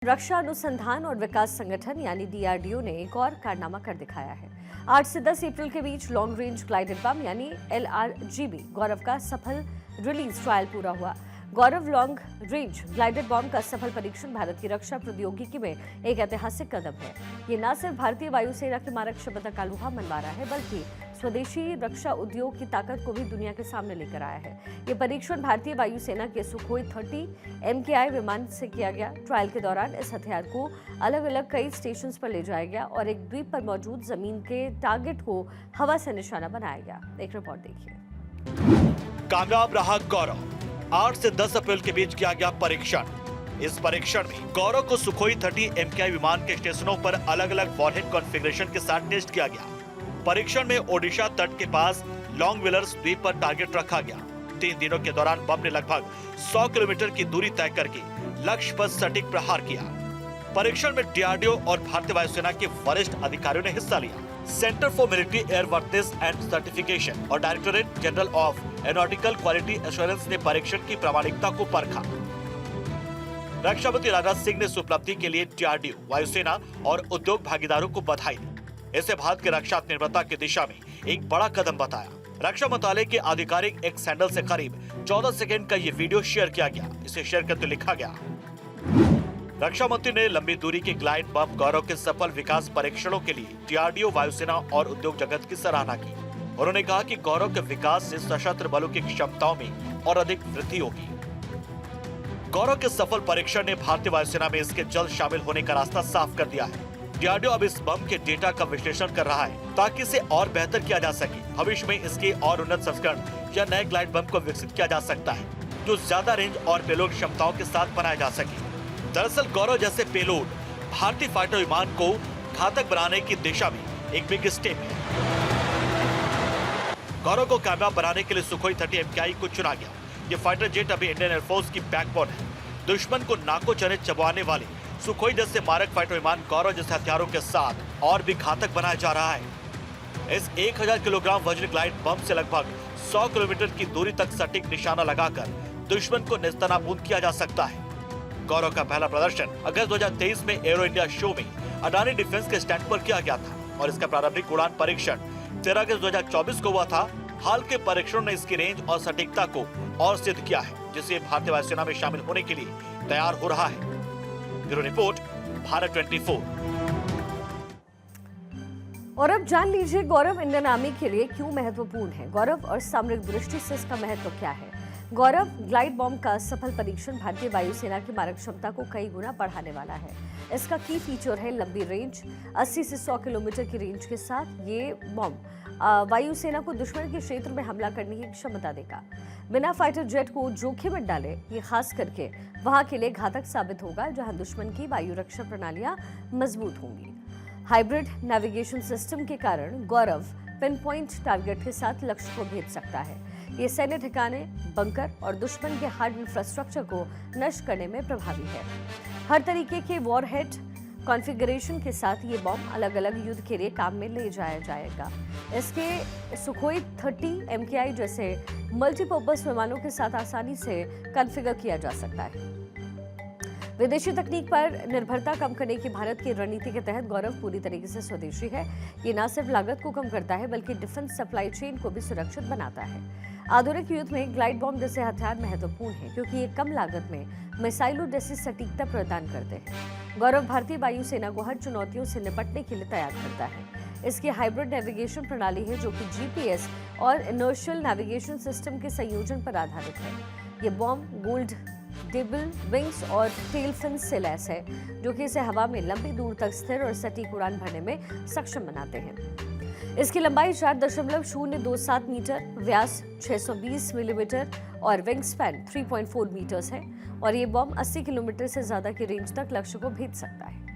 रक्षा अनुसंधान और विकास संगठन यानी डीआरडीओ ने एक और कारनामा कर दिखाया है। 8 से 10 अप्रैल के बीच लॉन्ग रेंज ग्लाइडेड बम यानी LRGB गौरव का सफल रिलीज ट्रायल पूरा हुआ। गौरव लॉन्ग रेंज ग्लाइडेड बॉम्ब का सफल परीक्षण भारत की रक्षा प्रौद्योगिकी में एक ऐतिहासिक कदम है। ये न सिर्फ भारतीय वायुसेना की मारक क्षमता का लोहा मनवा रहा है, बल्कि स्वदेशी रक्षा उद्योग की ताकत को भी दुनिया के सामने लेकर आया है। ये परीक्षण भारतीय वायुसेना के सुखोई 30 MKI विमान से किया गया। ट्रायल के दौरान इस हथियार को अलग अलग कई स्टेशन पर ले जाया गया और एक द्वीप पर मौजूद जमीन के टारगेट को हवा से निशाना बनाया गया। एक रिपोर्ट देखिए। कामयाब रहा गौरव। 8 से 10 अप्रैल के बीच किया गया परीक्षण। इस परीक्षण में गौरव को सुखोई 30 MKI विमान के स्टेशनों पर अलग अलग वॉरहेड कॉन्फ़िगरेशन के साथ टेस्ट किया गया। परीक्षण में ओडिशा तट के पास लॉन्ग व्हीलर्स द्वीप पर टारगेट रखा गया। 3 दिनों के दौरान बम ने लगभग 100 किलोमीटर की दूरी तय करके लक्ष्य पर सटीक प्रहार किया। परीक्षण में डीआरडीओ और भारतीय वायुसेना के वरिष्ठ अधिकारियों ने हिस्सा लिया। Centre for military airworthiness and certification और directorate general of aeronautical quality assurance ने परीक्षण की प्रामाणिकता को परखा। रक्षा मंत्री राजनाथ सिंह ने इस उपलब्धि के लिए डीआरडीओ, वायुसेना और उद्योग भागीदारों को बधाई दी। इसे भारत की रक्षा आत्मनिर्भरता की दिशा में एक बड़ा कदम बताया। रक्षा मंत्रालय के आधिकारिक एक्स हैंडल से करीब 14 सेकंड का ये वीडियो शेयर किया गया। इसे शेयर करते लिखा गया, रक्षा मंत्री ने लंबी दूरी के ग्लाइड बम गौरव के सफल विकास परीक्षणों के लिए डीआरडीओ, वायुसेना और उद्योग जगत की सराहना की। उन्होंने कहा कि गौरव के विकास से सशस्त्र बलों की क्षमताओं में और अधिक वृद्धि होगी। गौरव के सफल परीक्षण ने भारतीय वायुसेना में इसके जल्द शामिल होने का रास्ता साफ कर दिया है। डीआरडीओ अब इस बम के डेटा का विश्लेषण कर रहा है ताकि इसे और बेहतर किया जा सके। भविष्य में इसके और उन्नत संस्करण या नए ग्लाइड बम को विकसित किया जा सकता है, जो ज्यादा रेंज और पेलोड क्षमताओं के साथ बनाया जा सके। दरअसल गौरव जैसे पेलोड भारतीय फाइटर विमान को घातक बनाने की दिशा में एक बिग स्टेप है। गौरव को कामयाब बनाने के लिए सुखोई 30 MKI को चुना गया। ये फाइटर जेट अभी इंडियन एयरफोर्स की बैकबोन है। दुश्मन को नाकों चने चबाने वाले सुखोई जैसे मारक फाइटर विमान गौरव जैसे हथियारों के साथ और भी घातक बनाया जा रहा है। इस 1000 किलोग्राम वजन ग्लाइड बम से लगभग 100 किलोमीटर की दूरी तक सटीक निशाना लगाकर दुश्मन को नेस्तनाबूद किया जा सकता है। गौरव का पहला प्रदर्शन अगस्त 2023 में एरो इंडिया शो में अडानी डिफेंस के स्टैंड पर किया गया था और इसका प्रारंभिक उड़ान परीक्षण 13 अगस्त 2024 को हुआ था। हाल के परीक्षणों ने इसकी रेंज और सटीकता को और सिद्ध किया है, जिससे भारतीय वायुसेना में शामिल होने के लिए तैयार हो रहा है। Bureau report, Bharat 24। और अब जान लीजिए गौरव इंडियन आर्मी के लिए क्यों महत्वपूर्ण है। गौरव और सामरिक दृष्टि से इसका महत्व क्या है। गौरव ग्लाइड बॉम्ब का सफल परीक्षण भारतीय वायुसेना की मारक क्षमता को कई गुना बढ़ाने वाला है। इसका की फीचर है लंबी रेंज। 80 से 100 किलोमीटर की रेंज के साथ ये बॉम्ब वायुसेना को दुश्मन के क्षेत्र में हमला करने की क्षमता देगा। बिना फाइटर जेट को जोखिम में डाले ये खास करके वहां के लिए घातक साबित होगा जहां दुश्मन की वायु रक्षा प्रणालियां मजबूत होंगी। हाइब्रिड नेविगेशन सिस्टम के कारण गौरव पिन पॉइंट टारगेट के साथ लक्ष्य को भेज सकता है। ये सैन्य ठिकाने, बंकर और दुश्मन के हार्ड इंफ्रास्ट्रक्चर को नष्ट करने में प्रभावी है। हर तरीके के वॉरहेड कॉन्फ़िगरेशन के साथ ये बॉम्ब अलग अलग युद्ध के लिए काम में ले जाया जाएगा। इसके सुखोई 30 MKI जैसे मल्टीपर्पज विमानों के साथ आसानी से कॉन्फ़िगर किया जा सकता है। विदेशी तकनीक पर निर्भरता कम करने की भारत की रणनीति के तहत गौरव पूरी तरीके से स्वदेशी है। ये न सिर्फ लागत को कम करता है, बल्कि डिफेंस सप्लाई चेन को भी सुरक्षित बनाता है। आधुनिक युद्ध में ग्लाइड बॉम्ब जैसे हथियार महत्वपूर्ण हैं, क्योंकि ये कम लागत में मिसाइलों जैसी सटीकता प्रदान करते हैं। गौरव भारतीय वायुसेना को हर चुनौतियों से निपटने के लिए तैयार करता है। इसकी हाइब्रिड नेविगेशन प्रणाली है, जो कि GPS और इनर्शियल नेविगेशन सिस्टम के संयोजन पर आधारित है। ये बॉम्ब गोल्ड डेबल विंग्स और टेल फिन से लैस है, जो कि इसे हवा में लंबी दूर तक स्थिर और सटीक उड़ान भरने में सक्षम बनाते हैं। इसकी लंबाई 4.027 मीटर, व्यास 620 मिलीमीटर और विंग स्पैन 3.4 मीटर्स है और ये बॉम्ब 80 किलोमीटर से ज्यादा की रेंज तक लक्ष्य को भेज सकता है।